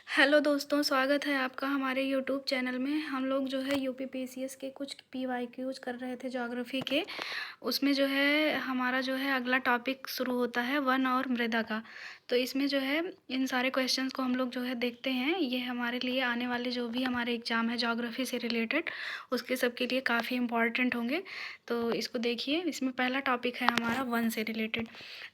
Hello दोस्तों, स्वागत है आपका हमारे यूट्यूब चैनल में। हम लोग जो है यूपी पीसीएस के कुछ पीवाईक्यूज कर रहे थे ज्योग्राफी के। उसमें जो है हमारा जो है अगला टॉपिक शुरू होता है वन और मृदा का। तो इसमें जो है इन सारे क्वेश्चंस को हम लोग जो है देखते हैं। ये हमारे लिए आने वाले जो भी हमारे एग्ज़ाम है ज्योग्राफी से रिलेटेड, उसके सब के लिए काफ़ी इंपॉर्टेंट होंगे। तो इसको देखिए, इसमें पहला टॉपिक है हमारा वन से रिलेटेड।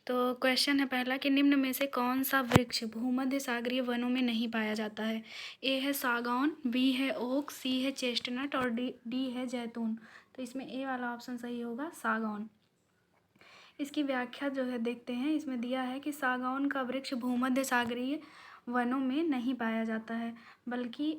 तो क्वेश्चन है पहला कि निम्न में से कौन सा वृक्ष भूमध्य सागरीय वनों में नहीं पाया जाता है। ए है सागौन, बी है ओक, सी है चेस्टनट और डी है जैतून। तो इसमें ए वाला ऑप्शन सही होगा, सागौन। इसकी व्याख्या जो है देखते हैं। इसमें दिया है कि सागौन का वृक्ष भूमध्य सागरीय वनों में नहीं पाया जाता है, बल्कि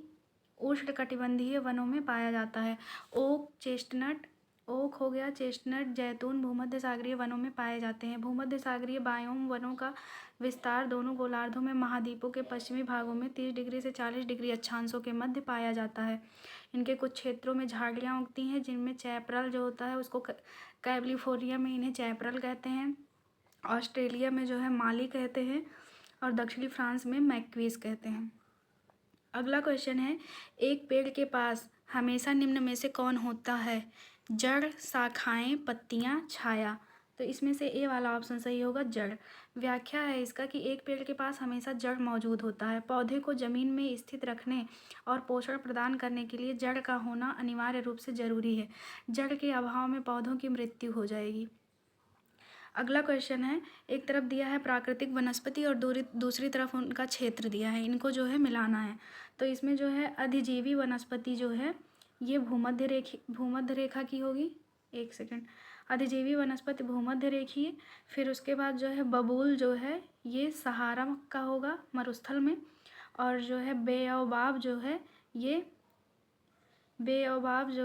उष्णकटिबंधीय वनों में पाया जाता है। ओक, चेस्टनट, ओक हो गया, चेस्टनट, जैतून भूमध्य सागरीय वनों में पाए जाते हैं। भूमध्य सागरीय बायोम वनों का विस्तार दोनों गोलार्धों में महाद्वीपों के पश्चिमी भागों में 30 डिग्री से 40 डिग्री अक्षांशों के मध्य पाया जाता है। इनके कुछ क्षेत्रों में झाड़ियाँ उगती हैं, जिनमें चैपरल जो होता है उसको कैलिफोर्निया में इन्हें चैपरल कहते हैं, ऑस्ट्रेलिया में जो है माली कहते हैं, और दक्षिणी फ्रांस में मैक्वीज कहते हैं। अगला क्वेश्चन है, एक पेड़ के पास हमेशा निम्न में से कौन होता है। जड़, शाखाएं, पत्तियां, छाया। तो इसमें से ए वाला ऑप्शन सही होगा, जड़। व्याख्या है इसका कि एक पेड़ के पास हमेशा जड़ मौजूद होता है। पौधे को जमीन में स्थित रखने और पोषण प्रदान करने के लिए जड़ का होना अनिवार्य रूप से जरूरी है। जड़ के अभाव में पौधों की मृत्यु हो जाएगी। अगला क्वेश्चन है, एक तरफ दिया है प्राकृतिक वनस्पति और दूसरी तरफ उनका क्षेत्र दिया है, इनको जो है मिलाना है। तो इसमें जो है अधिजीवी वनस्पति जो है ये भूमध्य रेखा की होगी। एक सेकंड, अधिजीवी वनस्पति भूमध्य रेखीय। फिर उसके बाद जो है बबूल जो है ये सहारा का होगा, मरुस्थल में। और जो है बेओबाब जो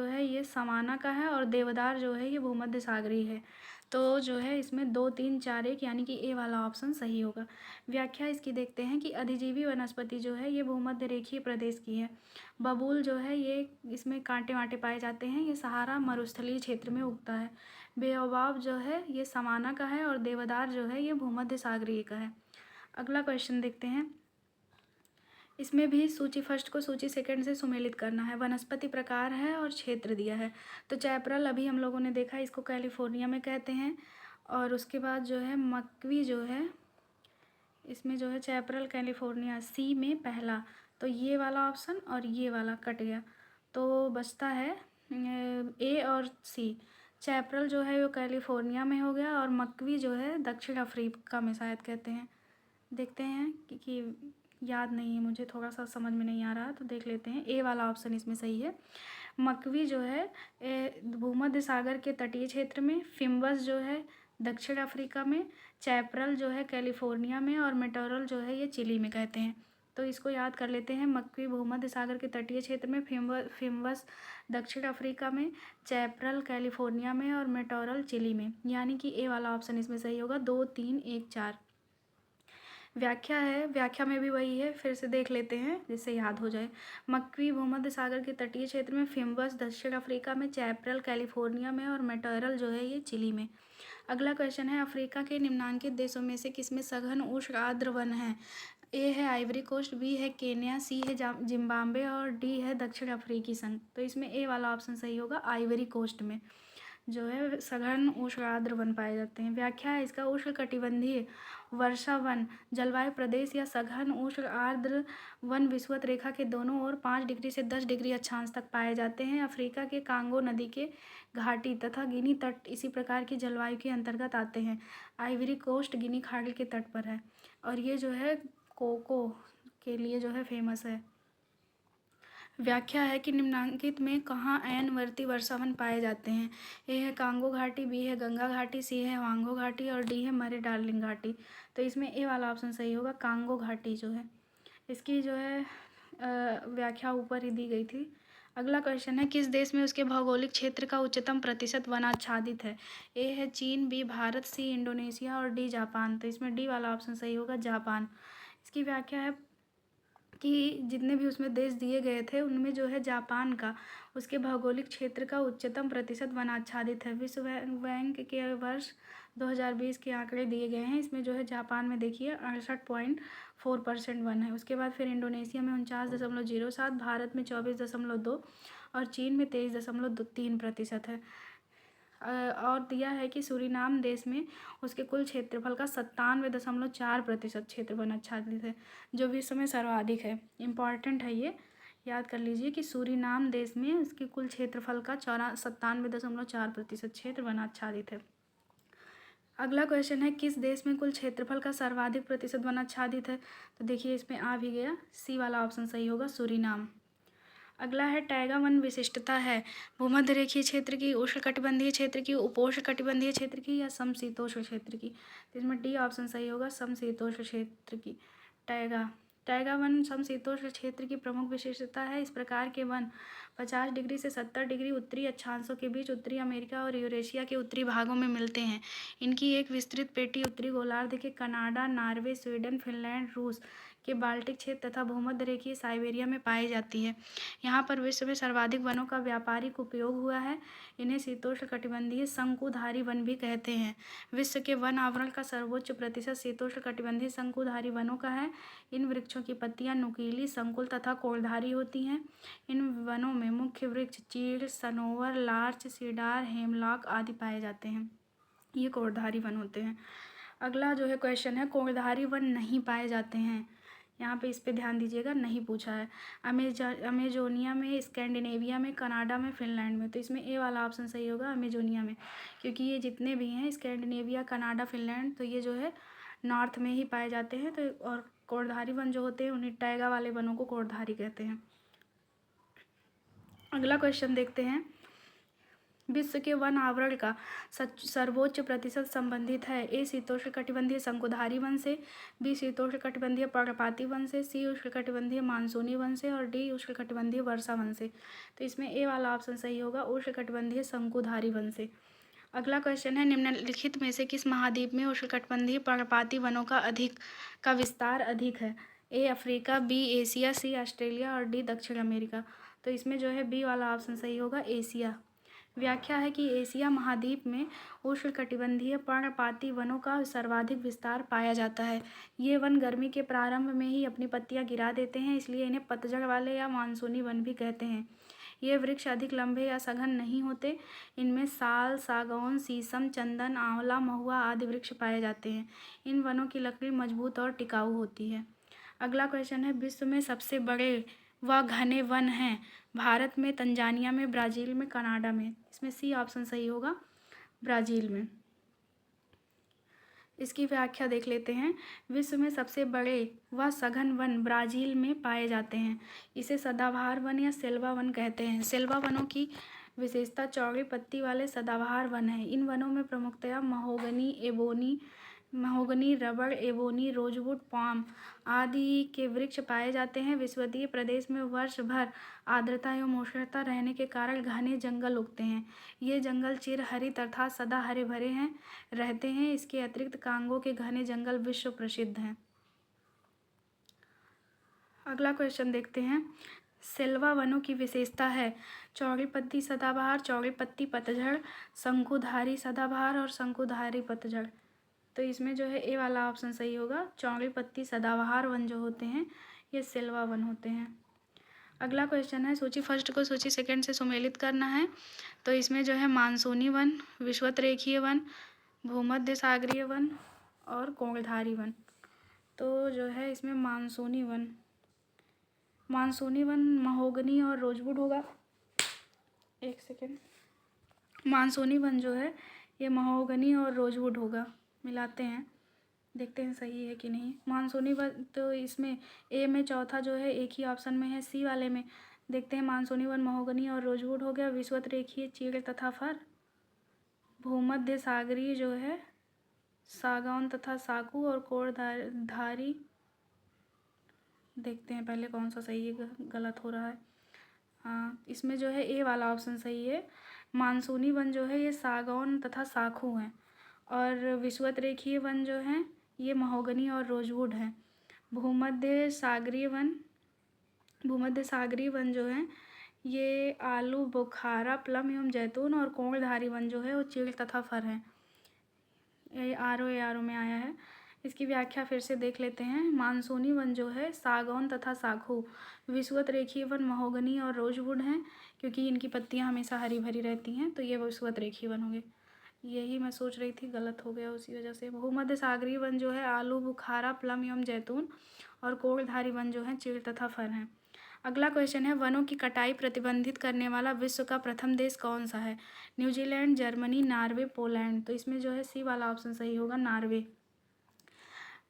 है ये समाना का है, और देवदार जो है ये भूमध्य सागरीय है। तो जो है इसमें 2, 3, 4, 1 यानी कि ए वाला ऑप्शन सही होगा। व्याख्या इसकी देखते हैं कि अधिजीवी वनस्पति जो है ये भूमध्य रेखीय प्रदेश की है। बबूल जो है ये इसमें कांटे वांटे पाए जाते हैं, ये सहारा मरुस्थलीय क्षेत्र में उगता है। बेओबाब जो है ये समाना का है, और देवदार जो है ये भूमध्य सागरीय का है। अगला क्वेश्चन देखते हैं। इसमें भी सूची फर्स्ट को सूची सेकंड से सुमेलित करना है। वनस्पति प्रकार है और क्षेत्र दिया है। तो चैपरल अभी हम लोगों ने देखा, इसको कैलिफोर्निया में कहते हैं। और उसके बाद जो है मक्वी जो है इसमें जो है चैपरल कैलिफोर्निया, सी में पहला। तो ये वाला ऑप्शन और ये वाला कट गया, तो बचता है ए और सी। चैपरल जो है वो कैलिफोर्निया में हो गया, और मक्वी जो है दक्षिण अफ्रीका में शायद कहते हैं। देखते हैं कि याद नहीं है मुझे, थोड़ा सा समझ में नहीं आ रहा, तो देख लेते हैं। ए वाला ऑप्शन इसमें सही है। मक्वी जो है भूमध्य सागर के तटीय क्षेत्र में, फिम्बस जो है दक्षिण अफ्रीका में, चैपरल जो है कैलिफोर्निया में, और मेटोरल जो है ये चिली में कहते हैं। तो इसको याद कर लेते हैं। मक्वी भूमध्य सागर के तटीय क्षेत्र में, फिम्बस दक्षिण अफ्रीका में, चैपरल कैलिफोर्निया में, और मेटोरल चिली में, यानी कि ए वाला ऑप्शन इसमें सही होगा। 2, 3, 1, 4। व्याख्या है, व्याख्या में भी वही है, फिर से देख लेते हैं जिससे याद हो जाए। मक्वी भूमध्य सागर के तटीय क्षेत्र में, फिम्बस दक्षिण अफ्रीका में, चैपरल कैलिफोर्निया में, और मेटोरल जो है ये चिली में। अगला क्वेश्चन है, अफ्रीका के निम्नांकित देशों में से किसमें सघन उष्ण आर्द्र वन है। ए है आइवरी कोस्ट, बी है केन्या, सी है जिम्बाब्वे, और डी है दक्षिण अफ्रीकी संघ। तो इसमें ए वाला ऑप्शन सही होगा, आइवरी कोस्ट में जो है सघन उष्ण आर्द्र वन पाए जाते हैं। व्याख्या है इसका, उष्णकटिबंधीय वर्षा वन जलवायु प्रदेश या सघन उष्ण आर्द्र वन विषुवत रेखा के दोनों ओर 5 डिग्री से 10 डिग्री अक्षांश तक पाए जाते हैं। अफ्रीका के कांगो नदी के घाटी तथा गिनी तट इसी प्रकार की जलवायु के अंतर्गत आते हैं। आइवरी कोस्ट गिनी खाड़ी के तट पर है, और ये जो है कोको के लिए जो है फेमस है। व्याख्या है कि निम्नांकित में कहाँ ऐनवर्ती वर्षावन पाए जाते हैं। ए है कांगो घाटी, बी है गंगा घाटी, सी है वांगो घाटी, और डी है मरे डार्लिंग घाटी। तो इसमें ए वाला ऑप्शन सही होगा, कांगो घाटी जो है। इसकी जो है व्याख्या ऊपर ही दी गई थी। अगला क्वेश्चन है, किस देश में उसके भौगोलिक क्षेत्र का उच्चतम प्रतिशत वनाच्छादित है। ए है चीन, बी भारत, सी इंडोनेशिया, और डी जापान। तो इसमें डी वाला ऑप्शन सही होगा, जापान। इसकी व्याख्या है कि जितने भी उसमें देश दिए गए थे उनमें जो है जापान का उसके भौगोलिक क्षेत्र का उच्चतम प्रतिशत वनाच्छादित है। विश्व बैंक के वर्ष 2020 के आंकड़े दिए गए हैं। इसमें जो है जापान में देखिए 68.4% वन है। उसके बाद फिर इंडोनेशिया में 49.07, भारत में 24.2 और चीन में 23.3% है। और दिया है कि सूरीनाम देश में उसके कुल क्षेत्रफल का 97.4% क्षेत्र वन आच्छादित है, जो विश्व में सर्वाधिक है। इम्पॉर्टेंट है ये, याद कर लीजिए कि सूरीनाम देश में उसके कुल क्षेत्रफल का 97.4% क्षेत्र वन आच्छादित है। अगला क्वेश्चन है, किस देश में कुल क्षेत्रफल का सर्वाधिक प्रतिशत वन आच्छादित है? तो देखिए इसमें आ भी गया, सी वाला ऑप्शन सही होगा, सूरीनाम। अगला है, टैगा वन विशिष्टता है भूमध्य रेखीय क्षेत्र की, उष्णकटिबंधीय क्षेत्र की, उपोष्णकटिबंधीय क्षेत्र की या समशीतोष्ण क्षेत्र की? तो इसमें डी ऑप्शन सही होगा, समशीतोष्ण क्षेत्र की। टैगा वन समशीतोष्ण क्षेत्र की प्रमुख विशेषता है। इस प्रकार के वन 50 डिग्री से 70 डिग्री उत्तरी अक्षांशों के बीच उत्तरी अमेरिका और यूरेशिया के उत्तरी भागों में मिलते हैं। इनकी एक विस्तृत पेटी उत्तरी गोलार्ध के कनाडा, नॉर्वे, स्वीडन, फिनलैंड, रूस के बाल्टिक क्षेत्र तथा भूमध्य रेखीय साइबेरिया में पाई जाती है। यहाँ पर विश्व में सर्वाधिक वनों का व्यापारिक उपयोग हुआ है। इन्हें शीतोष्णकटिबंधीय शंकुधारी वन भी कहते हैं। विश्व के वन आवरण का सर्वोच्च प्रतिशत शीतोष्णकटिबंधीय शंकुधारी वनों का है। इन वृक्षों की पत्तियां नुकीली, संकुल तथा कोणधारी होती हैं। इन वनों में मुख्य वृक्ष चीड़, सनोवर, लार्च, सीडार, हेमलॉक आदि पाए जाते हैं। ये कोणधारी वन होते हैं। अगला जो है क्वेश्चन है, कोणधारी वन नहीं पाए जाते हैं। यहाँ पे इस पे ध्यान दीजिएगा, नहीं पूछा है। अमेजोनिया में, स्कैंडिनेविया में, कनाडा में, फिनलैंड में। तो इसमें ए वाला ऑप्शन सही होगा, अमेजोनिया में, क्योंकि ये जितने भी हैं स्कैंडिनेविया, कनाडा, फिनलैंड, तो ये जो है नॉर्थ में ही पाए जाते हैं। तो और कोणधारी वन जो होते हैं उन्हें टैगा वाले वनों को कोणधारी कहते हैं। अगला क्वेश्चन देखते हैं, विश्व के वन आवरण का सर्वोच्च प्रतिशत संबंधित है। ए शीतोष्णकटिबंधीय शंकुधारी वन से, बी शीतोष्णकटिबंधीय पर्णपाती वन से, सी उष्णकटिबंधीय मानसूनी वन से और डी उष्णकटिबंधीय वर्षा वन से। तो इसमें ए वाला ऑप्शन सही होगा, उष्णकटिबंधीय शंकुधारी वन से। अगला क्वेश्चन है, निम्नलिखित में से किस महाद्वीप में उष्णकटिबंधीय पर्णपाती वनों का विस्तार अधिक है? A Africa, B Asia, C Australia और डी दक्षिण अमेरिका। तो इसमें जो है बी वाला ऑप्शन सही होगा, एशिया। व्याख्या है कि एशिया महाद्वीप में उष्णकटिबंधीय पर्णपाती वनों का सर्वाधिक विस्तार पाया जाता है। ये वन गर्मी के प्रारंभ में ही अपनी पत्तियां गिरा देते हैं, इसलिए इन्हें पतझड़ वाले या मानसूनी वन भी कहते हैं। ये वृक्ष अधिक लंबे या सघन नहीं होते। इनमें साल, सागौन, शीशम, चंदन, आंवला, महुआ आदि वृक्ष पाए जाते हैं। इन वनों की लकड़ी मजबूत और टिकाऊ होती है। अगला क्वेश्चन है, विश्व में सबसे बड़े व घने वन हैं भारत में, तंजानिया में, ब्राज़ील में, कनाडा में। इसमें सी ऑप्शन सही होगा, ब्राज़ील में। इसकी व्याख्या देख लेते हैं। विश्व में सबसे बड़े व सघन वन ब्राज़ील में पाए जाते हैं। इसे सदाबहार वन या सेल्वा वन कहते हैं। सेल्वा वनों की विशेषता चौड़ी पत्ती वाले सदाबहार वन है। इन वनों में प्रमुखतया महोगनी, रबड़, एबोनी, रोजवुड, पाम आदि के वृक्ष पाए जाते हैं। विषुवतीय प्रदेश में वर्ष भर आर्द्रता एवं उष्णता रहने के कारण घने जंगल उगते हैं। ये जंगल चिरहरित अर्थात सदा हरे भरे रहते हैं। इसके अतिरिक्त कांगो के घने जंगल विश्व प्रसिद्ध हैं। अगला क्वेश्चन देखते हैं, सेल्वा वनों की विशेषता है चौड़ी पत्ती सदाबहार, चौड़ी पत्ती पतझड़, शंकुधारी सदाबहार और शंकुधारी पतझड़। तो इसमें जो है ए वाला ऑप्शन सही होगा, चौड़ी पत्ती सदाबहार वन जो होते हैं ये सेल्वा वन होते हैं। अगला क्वेश्चन है, सूची फर्स्ट को सूची सेकंड से सुमेलित करना है। तो इसमें जो है मानसूनी वन, विषुवत रेखीय वन, भूमध्य सागरीय वन और कोणधारी वन। तो जो है इसमें मानसूनी वन महोगनी और रोजवुड होगा। एक सेकेंड, मानसूनी वन जो है ये महोगनी और रोजवुड होगा। मिलाते हैं, देखते हैं सही है कि नहीं। मानसूनी वन, तो इसमें ए में चौथा जो है एक ही ऑप्शन में है, सी वाले में देखते हैं। मानसूनी वन महोगनी और रोजवुड हो गया। विषुवत रेखीय चीड़ तथा फर। भूमध्य सागरीय जो है सागौन तथा साखू और कोणधारी, देखते हैं पहले कौन सा सही है, गलत हो रहा है। हाँ, इसमें जो है ए वाला ऑप्शन सही है। मानसूनी वन जो है ये सागौन तथा साखू हैं और विषुवत रेखीय वन जो हैं ये महोगनी और रोजवुड हैं। भूमध्य सागरीय वन जो हैं ये आलू, बुखारा, प्लम एवं जैतून और कोणधारी वन जो है वो चीड़ तथा फर हैं। RO में आया है। इसकी व्याख्या फिर से देख लेते हैं। मानसूनी वन जो है सागौन तथा साखू, विषुवत रेखीय वन महोगनी और रोजवुड हैं, क्योंकि इनकी पत्तियां हमेशा हरी भरी रहती हैं, तो ये विषुवत रेखीय वन होंगे। यही मैं सोच रही थी, गलत हो गया उसी वजह से। भूमध्य सागरीय वन जो है आलू बुखारा प्लम एवं जैतून, और कोड़धारी वन जो है चीड़ तथा फर हैं। अगला क्वेश्चन है, वनों की कटाई प्रतिबंधित करने वाला विश्व का प्रथम देश कौन सा है? New Zealand, Germany, Norway, Poland. तो इसमें जो है सी वाला ऑप्शन सही होगा, नॉर्वे।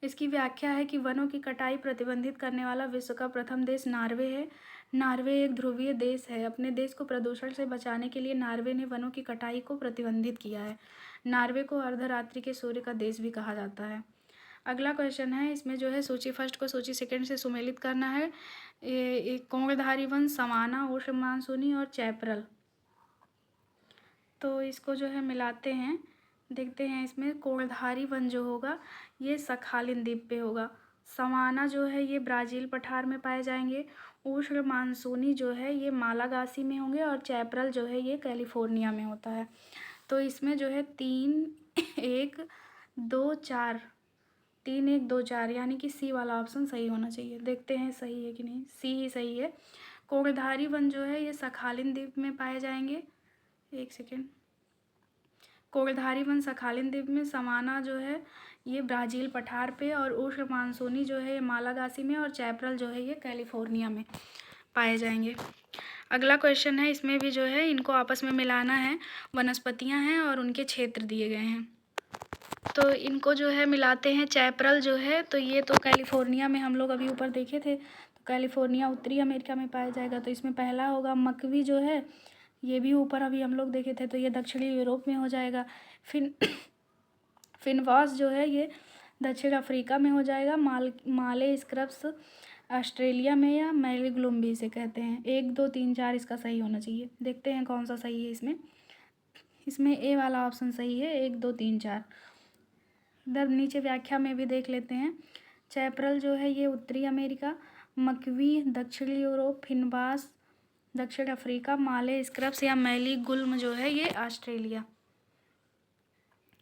इसकी व्याख्या है कि वनों की कटाई प्रतिबंधित करने वाला विश्व का प्रथम देश नॉर्वे है। नॉर्वे एक ध्रुवीय देश है। अपने देश को प्रदूषण से बचाने के लिए नॉर्वे ने वनों की कटाई को प्रतिबंधित किया है। नॉर्वे को अर्धरात्रि के सूर्य का देश भी कहा जाता है। अगला क्वेश्चन है, इसमें जो है सूची फर्स्ट को सूची सेकंड से सुमेलित करना है। कोणधारी वन, समाना, उष्ण मानसूनी और चैपरल। तो इसको जो है मिलाते हैं, देखते हैं। इसमें कोणधारी वन जो होगा ये सखालिन द्वीप पे होगा। समाना जो है ये ब्राज़ील पठार में पाए जाएंगे। उष्ण मानसूनी जो है ये मालागासी में होंगे, और चैपरल जो है ये कैलिफोर्निया में होता है। तो इसमें जो है 3, 1, 2, 4, 3, 1, 2, 4 यानी कि सी वाला ऑप्शन सही होना चाहिए। देखते हैं सही है कि नहीं। सी ही सही है। कोणधारी वन जो है ये सखालिन द्वीप में पाए जाएंगे। एक सेकेंड। कोणधारी वन सखालिन द्वीप में, समाना जो है ये ब्राज़ील पठार पे, और उष्ण मानसूनी जो है ये मालागासी में, और चैपरल जो है ये कैलिफोर्निया में पाए जाएंगे। अगला क्वेश्चन है, इसमें भी जो है इनको आपस में मिलाना है। वनस्पतियां हैं और उनके क्षेत्र दिए गए हैं, तो इनको जो है मिलाते हैं। चैपरल जो है तो ये तो कैलिफोर्निया में हम लोग अभी ऊपर देखे थे, तो कैलिफोर्निया उत्तरी अमेरिका में पाया जाएगा, तो इसमें पहला होगा। मकवी जो है ये भी ऊपर अभी हम लोग देखे थे, तो ये दक्षिणी यूरोप में हो जाएगा। फिनवास जो है ये दक्षिण अफ्रीका में हो जाएगा। माले स्क्रब्स ऑस्ट्रेलिया में, या मैलीग्लुम भी इसे कहते हैं। 1, 2, 3, 4 इसका सही होना चाहिए। देखते हैं कौन सा सही है इसमें ए वाला ऑप्शन सही है, 1, 2, 3, 4। इधर नीचे व्याख्या में भी देख लेते हैं। चैपरल जो है ये उत्तरी अमेरिका, मकवी दक्षिणी यूरोप, फिनवास दक्षिण अफ्रीका, माले स्क्रब्स या मैलीगुल्म जो है ये ऑस्ट्रेलिया।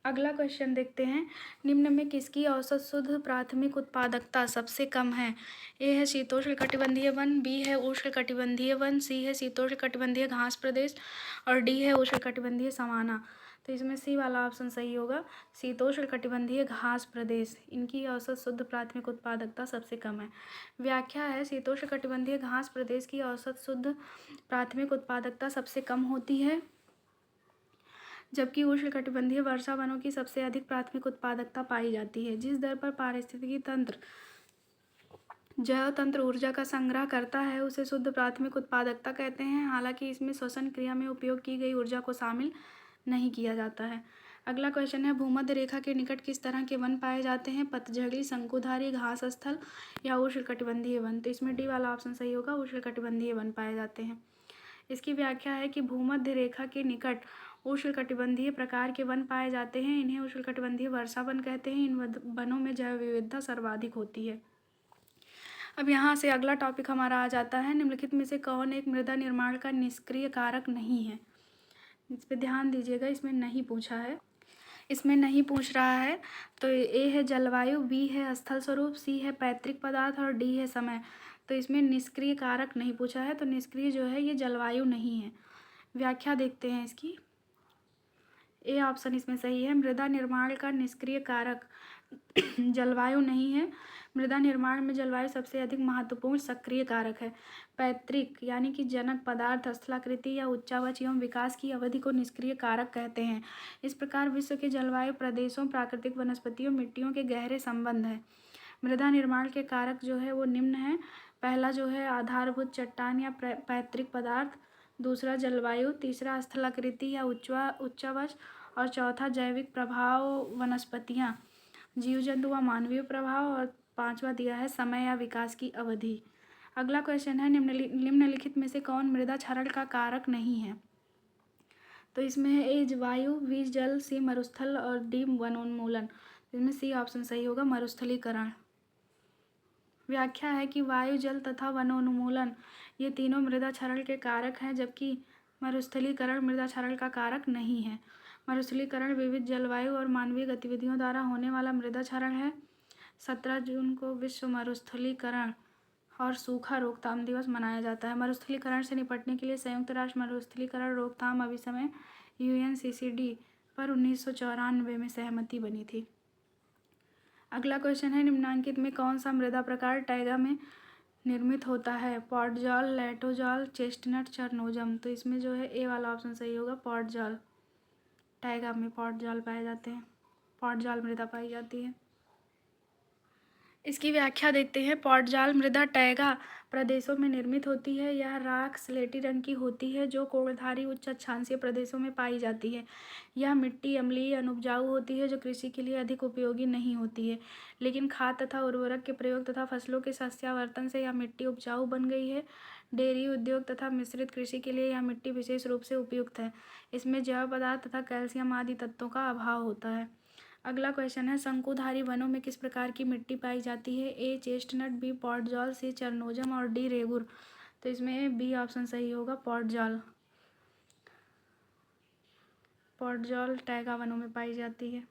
अगला क्वेश्चन देखते हैं, निम्न में किसकी औसत शुद्ध प्राथमिक उत्पादकता सबसे कम है? ए है शीतोष्ण कटिबंधीय वन, बी है उष्ण कटिबंधीय वन, सी है शीतोष्ण कटिबंधीय घास प्रदेश, और डी है उष्ण कटिबंधीय सवाना। तो इसमें सी वाला ऑप्शन सही होगा, शीतोष्ण कटिबंधीय घास प्रदेश। इनकी औसत शुद्ध प्राथमिक उत्पादकता सबसे कम है। व्याख्या है, शीतोष्ण कटिबंधीय घास प्रदेश की औसत शुद्ध प्राथमिक उत्पादकता सबसे कम होती है, जबकि उष्ण कटिबंधीय वर्षा वनों की सबसे अधिक प्राथमिक उत्पादकता पाई जाती है। जिस दर पर पारिस्थितिकी तंत्र जैव तंत्र ऊर्जा का संग्रह करता है उसे शुद्ध प्राथमिक उत्पादकता कहते हैं। हालांकि इसमें श्वसन क्रिया में उपयोग की गई ऊर्जा को शामिल नहीं किया जाता है। अगला क्वेश्चन है, भूमध्य रेखा के निकट किस तरह के वन पाए जाते हैं? पतझड़ी, शंकुधारी, घास स्थल या उष्ण कटिबंधीय वन। तो इसमें डी वाला ऑप्शन सही होगा, उष्ण कटिबंधीय वन पाए जाते हैं। इसकी व्याख्या है कि भूमध्य रेखा के निकट उष्ण कटिबंधीय प्रकार के वन पाए जाते हैं। इन्हें उष्ण कटिबंधीय वर्षा वन कहते हैं। इन वनों में जैव विविधता सर्वाधिक होती है। अब यहाँ से अगला टॉपिक हमारा आ जाता है, निम्नलिखित में से कौन एक मृदा निर्माण का निष्क्रिय कारक नहीं है? इस पर ध्यान दीजिएगा, इसमें नहीं पूछा है, इसमें नहीं पूछ रहा है। तो ए है जलवायु, बी है स्थल स्वरूप, सी है पैतृक पदार्थ, और डी है समय। तो इसमें निष्क्रिय कारक नहीं पूछा है, तो निष्क्रिय जो है ये जलवायु नहीं है। व्याख्या देखते हैं इसकी। ए ऑप्शन इसमें सही है, मृदा निर्माण का निष्क्रिय कारक जलवायु नहीं है। मृदा निर्माण में जलवायु सबसे अधिक महत्वपूर्ण सक्रिय कारक है। पैतृक यानी कि जनक पदार्थ, स्थलाकृति या उच्चावच एवं विकास की अवधि को निष्क्रिय कारक कहते हैं। इस प्रकार विश्व के जलवायु प्रदेशों, प्राकृतिक वनस्पतियों, मिट्टियों के गहरे संबंध हैं। मृदा निर्माण के कारक जो है वो निम्न है। पहला जो है आधारभूत चट्टान या पैतृक पदार्थ, दूसरा जलवायु, तीसरा स्थलाकृति या उच्चावच, और चौथा जैविक प्रभाव, वनस्पतियाँ, जीव जंतु व मानवीय प्रभाव, और पांचवा दिया है समय या विकास की अवधि। अगला क्वेश्चन है, निम्नलिखित में से कौन मृदा क्षरण का कारक नहीं है? तो इसमें है ए वायु, बी जल, सी मरुस्थल, और डी वनोन्मूलन। इसमें सी ऑप्शन सही होगा, मरुस्थलीकरण। व्याख्या है कि वायु, जल तथा वनोन्मूलन ये तीनों मृदा क्षरण के कारक हैं, जबकि मरुस्थलीकरण मृदा क्षरण का कारक नहीं है। मरुस्थलीकरण विविध जलवायु और मानवीय गतिविधियों द्वारा होने वाला मृदा क्षरण है। 17 जून को विश्व मरुस्थलीकरण और सूखा रोकथाम दिवस मनाया जाता है। मरुस्थलीकरण से निपटने के लिए संयुक्त राष्ट्र मरुस्थलीकरण रोकथाम अभिसमय UNCCD पर 1994 में सहमति बनी थी। अगला क्वेश्चन है, निम्नांकित में कौन सा मृदा प्रकार टैगा में निर्मित होता है? पॉटजॉल, लैटोजॉल, चेस्टनट, चरनोजम। तो इसमें जो है ए वाला ऑप्शन सही होगा, पॉटजॉल। टैगा में पॉटजॉल पाए जाते हैं, पॉटजॉल मृदा पाई जाती है। इसकी व्याख्या देखते हैं। पॉटजॉल मृदा टैगा प्रदेशों में निर्मित होती है। यह राख स्लेटी रंग की होती है जो कोड़धारी उच्च अक्षांशीय प्रदेशों में पाई जाती है। यह मिट्टी अम्लीय अनुपजाऊ होती है जो कृषि के लिए अधिक उपयोगी नहीं होती है, लेकिन खाद तथा उर्वरक के प्रयोग तथा फसलों के सस्यावर्तन से यह मिट्टी उपजाऊ बन गई है। डेयरी उद्योग तथा मिश्रित कृषि के लिए यह मिट्टी विशेष रूप से उपयुक्त है। इसमें जैव पदार्थ तथा कैल्शियम आदि तत्वों का अभाव होता है। अगला क्वेश्चन है, शंकुधारी वनों में किस प्रकार की मिट्टी पाई जाती है? ए चेस्टनट, बी पॉटजॉल, सी चरनोजम और डी रेगुर। तो इसमें बी ऑप्शन सही होगा, पॉटजॉल। पॉटजॉल टैगा वनों में पाई जाती है।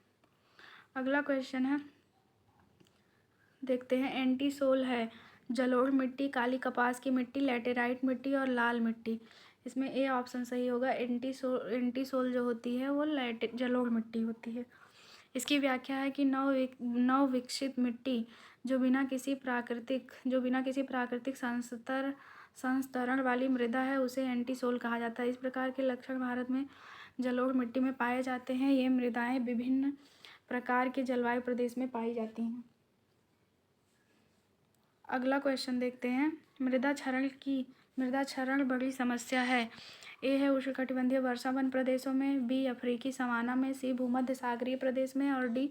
अगला क्वेश्चन है, देखते हैं। एंटीसोल है जलोढ़ मिट्टी, काली कपास की मिट्टी, लैटेराइट मिट्टी और लाल मिट्टी। इसमें ए ऑप्शन सही होगा, एंटीसोल जो होती है वो जलोढ़ मिट्टी होती है। इसकी व्याख्या है कि नव विकसित मिट्टी जो बिना किसी प्राकृतिक संस्तरण वाली मृदा है उसे एंटीसोल कहा जाता है। इस प्रकार के लक्षण भारत में जलोढ़ मिट्टी में पाए जाते हैं। ये मृदाएं विभिन्न प्रकार के जलवायु प्रदेश में पाई जाती हैं। अगला क्वेश्चन देखते हैं। मृदा क्षरण बड़ी समस्या है। ए है उष्णकटिबंधीय वर्षा वन प्रदेशों में, बी अफ्रीकी सवाना में, सी भूमध्य सागरीय प्रदेश में और डी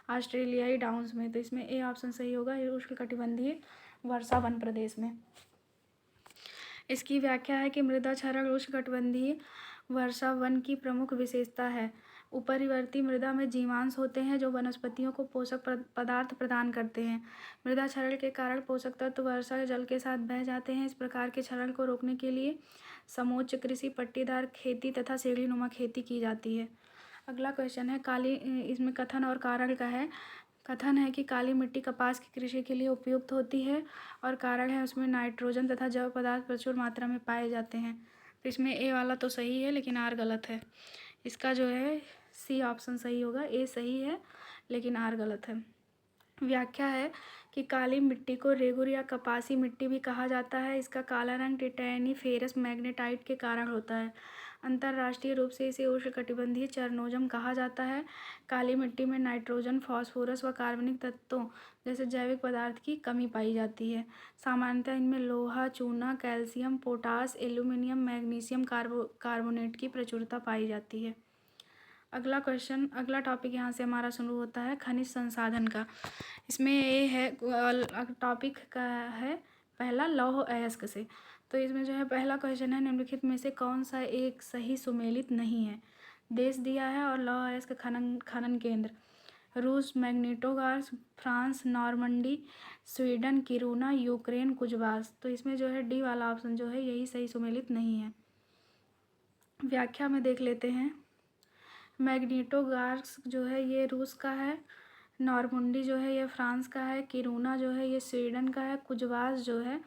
ऑस्ट्रेलियाई डाउन्स में। तो इसमें ए ऑप्शन सही होगा, उष्णकटिबंधीय वर्षा वन प्रदेश में। इसकी व्याख्या है कि मृदा क्षरण उष्णकटिबंधीय वर्षा वन की प्रमुख विशेषता है। उपरिवर्ती मृदा में जीवांश होते हैं जो वनस्पतियों को पोषक पदार्थ प्रदान करते हैं। मृदा क्षरण के कारण पोषक तत्व वर्षा जल के साथ बह जाते हैं। इस प्रकार के क्षरण को रोकने के लिए समोच्च कृषि, पट्टीदार खेती तथा सीढ़ीनुमा खेती की जाती है। अगला क्वेश्चन है, इसमें कथन और कारण का है। कथन है कि काली मिट्टी कपास की कृषि के लिए उपयुक्त होती है और कारण है उसमें नाइट्रोजन तथा जैव पदार्थ प्रचुर मात्रा में पाए जाते हैं। तो इसमें ए वाला तो सही है लेकिन आर गलत है। इसका जो है सी ऑप्शन सही होगा, ए सही है लेकिन आर गलत है। व्याख्या है कि काली मिट्टी को रेगुर या कपासी मिट्टी भी कहा जाता है। इसका काला रंग टिटैनिफेरस मैग्नेटाइट के कारण होता है। अंतर्राष्ट्रीय रूप से इसे उष्णकटिबंधीय चरनोजम कहा जाता है। काली मिट्टी में नाइट्रोजन, फास्फोरस व कार्बनिक तत्वों जैसे जैविक पदार्थ की कमी पाई जाती है। सामान्यतः इनमें लोहा, चूना, calcium, potash, aluminium, magnesium carbonate की प्रचुरता पाई जाती है। अगला टॉपिक यहाँ से हमारा शुरू होता है खनिज संसाधन का। इसमें ये है टॉपिक का है पहला लौह अयस्क से। तो इसमें जो है पहला क्वेश्चन है, निम्नलिखित में से कौन सा एक सही सुमेलित नहीं है? देश दिया है और लौह अयस्क खनन केंद्र। रूस Magnitogorsk, France Normandy, Sweden Kiruna, Ukraine Kuzbass. तो इसमें जो है डी वाला ऑप्शन जो है यही सही सुमेलित नहीं है। व्याख्या में देख लेते हैं। मैग्नेटोगार्स जो है ये रूस का है, नॉर्मंडी जो है ये फ्रांस का है, किरूना जो है ये स्वीडन का है, कुजबास जो है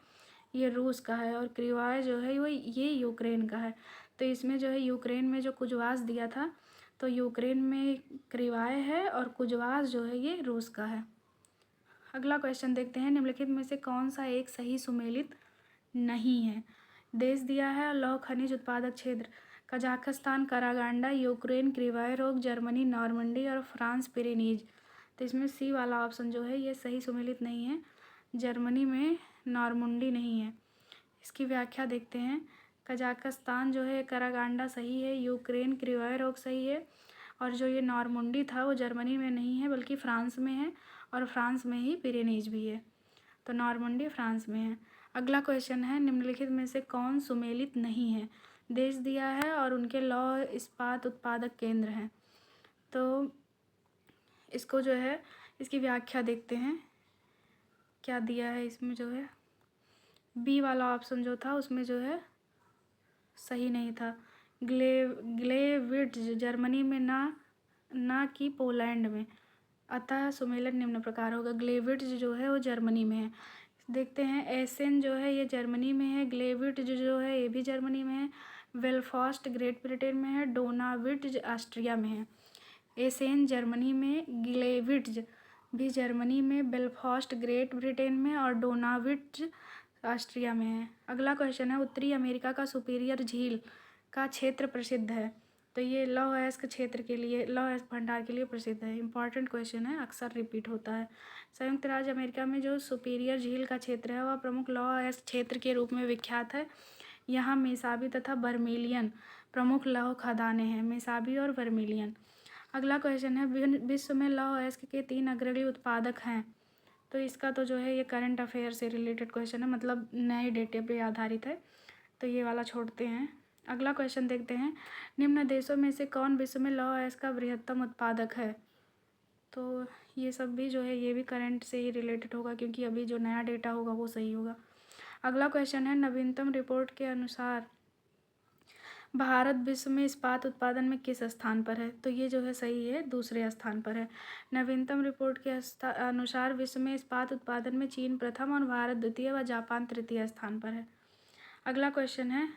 ये रूस का है और क्रिवाय जो है वो ये यूक्रेन का है। तो इसमें जो है यूक्रेन में जो कुजबास दिया था तो यूक्रेन में क्रिवाय है और कुजबास जो है ये रूस का है। अगला क्वेश्चन देखते हैं, निम्नलिखित में से कौन सा एक सही सुमेलित नहीं है? देश दिया है और लौह खनिज उत्पादक क्षेत्र। कजाकिस्तान करागांडा, यूक्रेन क्रिवाय रोग, जर्मनी नॉर्मंडी और फ्रांस पिरेनीज। तो इसमें सी वाला ऑप्शन जो है ये सही सुमेलित नहीं है, जर्मनी में नॉर्मंडी नहीं है। इसकी व्याख्या देखते हैं। कजाकिस्तान जो है करागांडा सही है, यूक्रेन क्रिवाय रोग सही है और जो ये नॉर्मंडी था वो जर्मनी में नहीं है बल्कि फ्रांस में है और फ्रांस में ही पिरेनीज भी है। तो नॉर्मंडी फ्रांस में है। अगला क्वेश्चन है, निम्नलिखित में से कौन सुमेलित नहीं है? देश दिया है और उनके लौह इस्पात उत्पादक केंद्र हैं। तो इसको जो है इसकी व्याख्या देखते हैं क्या दिया है। इसमें जो है बी वाला ऑप्शन जो था उसमें जो है सही नहीं था, ग्लेविट्ज जर्मनी में ना कि पोलैंड में। अतः सुमेलन निम्न प्रकार होगा। ग्लेविट्ज जो है वो जर्मनी में है। देखते हैं, एसेन जो है ये जर्मनी में है, ग्लेविट्ज जो है ये भी जर्मनी में है, बेलफास्ट ग्रेट ब्रिटेन में है, डोनाविट्ज ऑस्ट्रिया में है। एसेन जर्मनी में, ग्लेविट्ज भी जर्मनी में, बेलफास्ट ग्रेट ब्रिटेन में और डोनाविट्ज ऑस्ट्रिया में है। अगला क्वेश्चन है, उत्तरी अमेरिका का सुपीरियर झील का क्षेत्र प्रसिद्ध है। तो ये लौह अयस्क क्षेत्र के लिए, लौह अयस्क भंडार के लिए प्रसिद्ध है। इंपॉर्टेंट क्वेश्चन है, अक्सर रिपीट होता है। संयुक्त राज्य अमेरिका में जो सुपीरियर झील का क्षेत्र है वह प्रमुख लौह अयस्क क्षेत्र के रूप में विख्यात है। यहाँ मेसाबी तथा बर्मेलियन प्रमुख लौह खदानें हैं, मेसाबी और बर्मेलियन। अगला क्वेश्चन है, विश्व में लौह अयस्क के 3 अग्रणी उत्पादक हैं। तो इसका तो जो है ये करंट अफेयर से रिलेटेड क्वेश्चन है, मतलब नए डेटे पे आधारित है, तो ये वाला छोड़ते हैं। अगला क्वेश्चन देखते हैं, निम्न देशों में से कौन विश्व में लौह अयस्क का बृहत्तम उत्पादक है। तो ये सब भी जो है ये भी करंट से ही रिलेटेड होगा, क्योंकि अभी जो नया डेटा होगा वो सही होगा। अगला क्वेश्चन है, नवीनतम रिपोर्ट के अनुसार भारत विश्व में इस्पात उत्पादन में किस स्थान पर है। तो ये जो है सही है, दूसरे स्थान पर है। नवीनतम रिपोर्ट के अनुसार विश्व में इस्पात उत्पादन में चीन प्रथम और भारत द्वितीय व जापान तृतीय स्थान पर है। अगला क्वेश्चन है,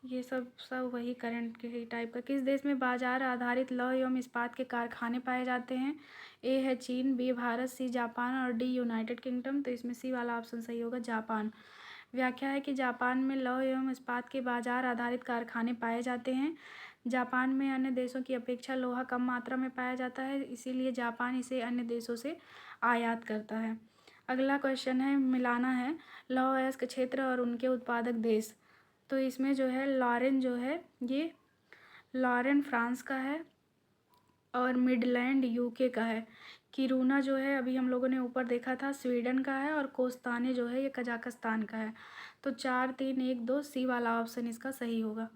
ये सब वही करंट के ही टाइप का, किस देश में बाजार आधारित लौह एवं इस्पात के कारखाने पाए जाते हैं। ए है चीन, बी भारत, सी जापान और डी यूनाइटेड किंगडम। तो इसमें सी वाला ऑप्शन सही होगा, जापान। व्याख्या है कि जापान में लौह एवं इस्पात के बाजार आधारित कारखाने पाए जाते हैं। जापान में अन्य देशों की अपेक्षा लोहा कम मात्रा में पाया जाता है, इसीलिए जापान इसे अन्य देशों से आयात करता है। अगला क्वेश्चन है, मिलाना है लौह अयस्क क्षेत्र और उनके उत्पादक देश। तो इसमें जो है लॉरेन जो है ये लॉरेन फ्रांस का है और मिडलैंड यूके का है। किरूना जो है अभी हम लोगों ने ऊपर देखा था स्वीडन का है और कोस्ताने जो है ये कजाकिस्तान का है। तो 4 3 1 2 सी वाला ऑप्शन इसका सही होगा।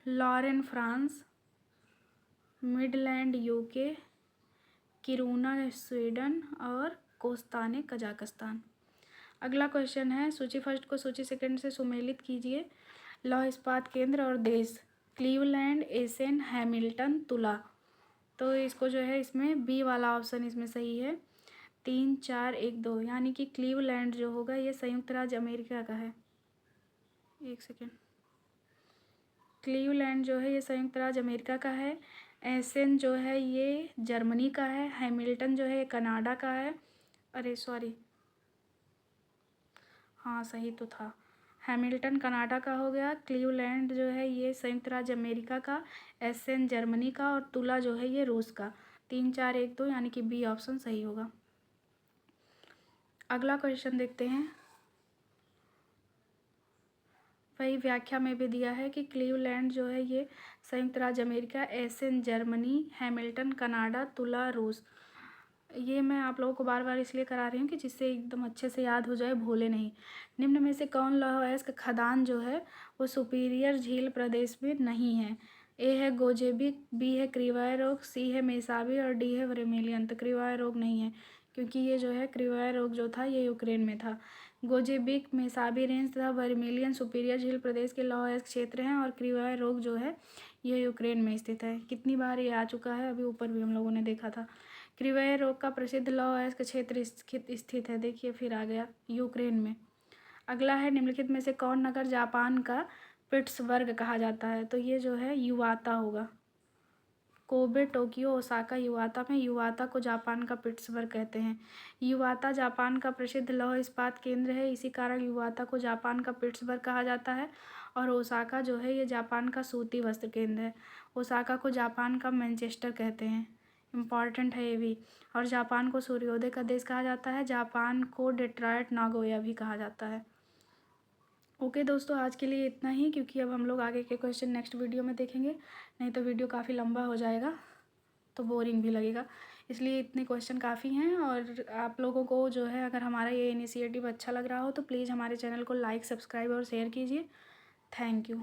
Lorraine France, Midland UK, Kiruna Sweden और कोस्ताने कजाकिस्तान। अगला क्वेश्चन है, सूची फर्स्ट को सूची सेकंड से सुमेलित कीजिए। लौह इस्पात केंद्र और देश, क्लीवलैंड, एसेन, हैमिल्टन, तुला। तो इसको जो है इसमें बी वाला ऑप्शन इसमें सही है। 3 4 1 2 यानी कि क्लीवलैंड जो होगा ये संयुक्त राज्य अमेरिका का है। एक सेकेंड, क्लीवलैंड जो है ये संयुक्त राज्य अमेरिका का है। एसेन जो है ये जर्मनी का है। हैमिल्टन जो है ये कनाडा का है। अरे सॉरी, हाँ सही तो था, हैमिल्टन कनाडा का हो गया। क्लीवलैंड जो है ये संयुक्त राज्य अमेरिका का, एसेन जर्मनी का और तुला जो है ये रूस का। 3 4 1 2 यानी कि बी ऑप्शन सही होगा। अगला क्वेश्चन देखते हैं, वही व्याख्या में भी दिया है कि क्लीवलैंड जो है ये संयुक्त राज्य अमेरिका, एसेन जर्मनी, हैमिल्टन कनाडा, तुला रूस। ये मैं आप लोगों को बार बार इसलिए करा रही हूँ कि जिससे एकदम अच्छे से याद हो जाए, भूले नहीं। निम्न में से कौन लौह अयस्क खदान जो है वो सुपीरियर झील प्रदेश में नहीं है। ए है गोजेबिक, बी है क्रीवाय रोग, सी है मेसाबी और डी है वर्मेलियन। तो क्रीवाय रोग नहीं है, क्योंकि ये जो है क्रीवाय रोग जो था ये यूक्रेन में था। गोजेबिक, मेसाबी रेंज तथा वर्मेलियन सुपीरियर झील प्रदेश के लौह अयस्क क्षेत्र हैं और क्रीवाय रोग जो है ये यूक्रेन में स्थित है। कितनी बार ये आ चुका है, अभी ऊपर भी हम लोगों ने देखा था। क्रीवाय रोग का प्रसिद्ध लौह अयस्क क्षेत्र स्थित है, देखिए फिर आ गया, यूक्रेन में। अगला है, निम्नलिखित में से कौन नगर जापान का पिट्सबर्ग कहा जाता है। तो ये जो है युवाता होगा। कोबे, टोक्यो, ओसाका, युवाता में युवाता को जापान का पिट्सबर्ग कहते हैं। युवाता जापान का प्रसिद्ध लौह इस्पात केंद्र है, इसी कारण युवाता को जापान का पिट्सबर्ग कहा जाता है। और ओसाका जो है ये जापान का सूती वस्त्र केंद्र है। ओसाका को जापान का मैनचेस्टर कहते हैं, इम्पॉर्टेंट है ये भी। और जापान को सूर्योदय का देश कहा जाता है, जापान को डेट्रॉयट नागोया भी कहा जाता है। ओके दोस्तों, आज के लिए इतना ही, क्योंकि अब हम लोग आगे के क्वेश्चन नेक्स्ट वीडियो में देखेंगे, नहीं तो वीडियो काफ़ी लंबा हो जाएगा तो बोरिंग भी लगेगा। इसलिए इतने क्वेश्चन काफ़ी हैं। और आप लोगों को जो है अगर हमारा ये इनिशिएटिव अच्छा लग रहा हो तो प्लीज़ हमारे चैनल को लाइक, सब्सक्राइब और शेयर कीजिए। Thank you.